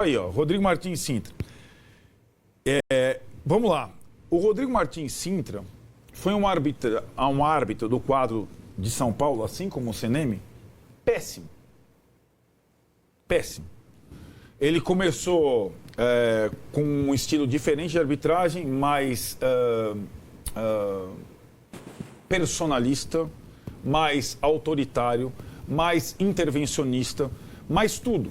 Aí, ó, Rodrigo Martins Sintra. Vamos lá. O Rodrigo Martins Sintra foi um árbitro do quadro de São Paulo, assim como o CNM, péssimo. Péssimo. Ele começou com um estilo diferente de arbitragem, mais personalista, mais autoritário, mais intervencionista, mais tudo.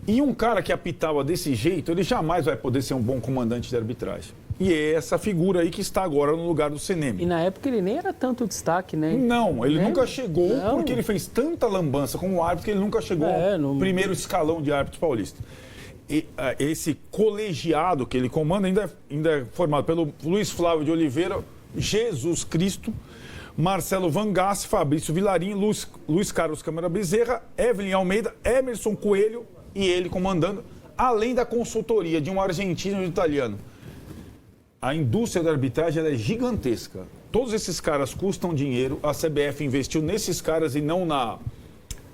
E um cara que apitava desse jeito, ele jamais vai poder ser um bom comandante de arbitragem. E é essa figura aí que está agora no lugar do CNM. E na época ele nem era tanto destaque, né? Não, ele nunca chegou, Não. porque ele fez tanta lambança como árbitro que ele nunca chegou ao primeiro escalão de árbitro paulista. E, esse colegiado que ele comanda ainda é formado pelo Luiz Flávio de Oliveira, Jesus Cristo, Marcelo Vangassi, Fabrício Vilarim, Luiz Carlos Câmara Bezerra, Evelyn Almeida, Emerson Coelho e ele comandando, além da consultoria de um argentino e um italiano. A indústria da arbitragem ela é gigantesca. Todos esses caras custam dinheiro, a CBF investiu nesses caras e não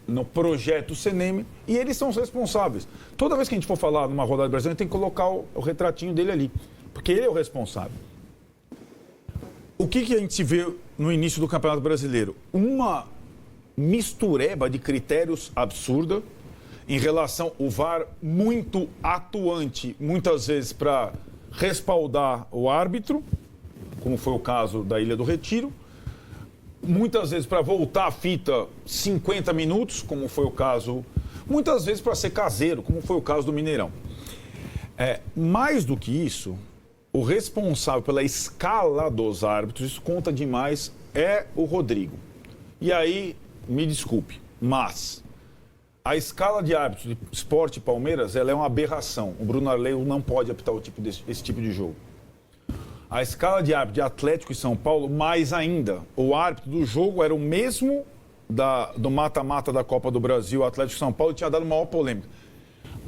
no projeto CNM, e eles são os responsáveis. Toda vez que a gente for falar numa rodada brasileira, a gente tem que colocar o retratinho dele ali, porque ele é o responsável. O que a gente vê no início do Campeonato Brasileiro? Uma mistureba de critérios absurda em relação ao VAR muito atuante, muitas vezes para respaldar o árbitro, como foi o caso da Ilha do Retiro, muitas vezes para voltar a fita 50 minutos, como foi o caso, muitas vezes para ser caseiro, como foi o caso do Mineirão. Mais do que isso, o responsável pela escala dos árbitros, isso conta demais, é o Rodrigo. E aí, me desculpe, mas a escala de árbitros de Sport e Palmeiras, ela é uma aberração. O Bruno Arleu não pode apitar esse tipo de jogo. A escala de árbitro de Atlético e São Paulo, mais ainda. O árbitro do jogo era o mesmo do mata-mata da Copa do Brasil, Atlético e São Paulo, tinha dado maior polêmica.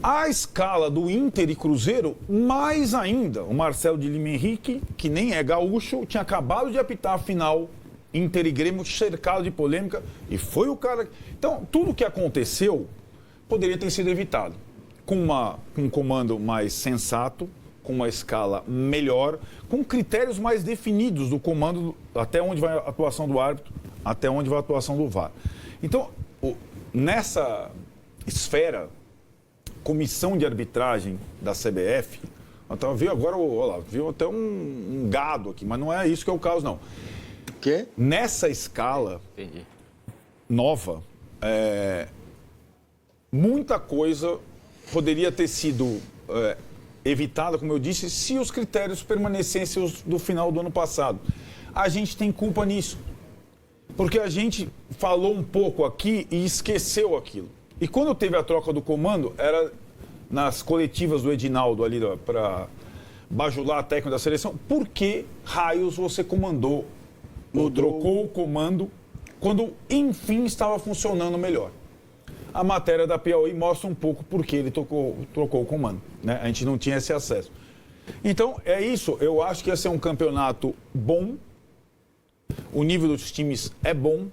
A escala do Inter e Cruzeiro, mais ainda. O Marcelo de Lima Henrique, que nem é gaúcho, tinha acabado de apitar a final Inter e Grêmio, cercado de polêmica, e foi o cara... Então, tudo o que aconteceu poderia ter sido evitado. Com um comando mais sensato, com uma escala melhor, com critérios mais definidos do comando, até onde vai a atuação do árbitro, até onde vai a atuação do VAR. Então, nessa esfera, comissão de arbitragem da CBF, viu agora, viu até um gado aqui, mas não é isso que é o caso, não. Quê? Nessa escala nova, muita coisa poderia ter sido evitada, como eu disse, se os critérios permanecessem os do final do ano passado. A gente tem culpa nisso, porque a gente falou um pouco aqui e esqueceu aquilo. E quando teve a troca do comando, era nas coletivas do Edinaldo ali para bajular a técnica da seleção, por que raios você comandou? Trocou o comando quando, enfim, estava funcionando melhor. A matéria da Piauí mostra um pouco por que ele trocou o comando, né? A gente não tinha esse acesso. Então, é isso. Eu acho que ia ser um campeonato bom. O nível dos times é bom.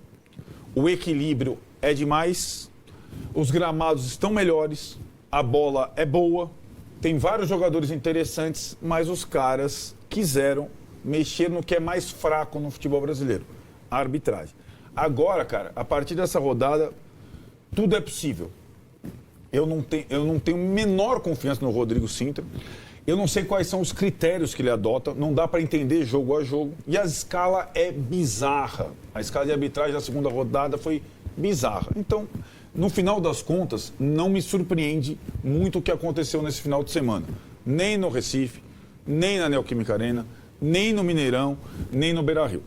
O equilíbrio é demais. Os gramados estão melhores. A bola é boa. Tem vários jogadores interessantes, mas os caras quiseram mexer no que é mais fraco no futebol brasileiro, a arbitragem. Agora, cara, a partir dessa rodada, tudo é possível. Eu não tenho menor confiança no Rodrigo Sintra. Eu não sei quais são os critérios que ele adota. Não dá para entender jogo a jogo. E a escala é bizarra. A escala de arbitragem da segunda rodada foi bizarra. Então, no final das contas, não me surpreende muito o que aconteceu nesse final de semana. Nem no Recife, nem na Neoquímica Arena, nem no Mineirão, nem no Beira-Rio.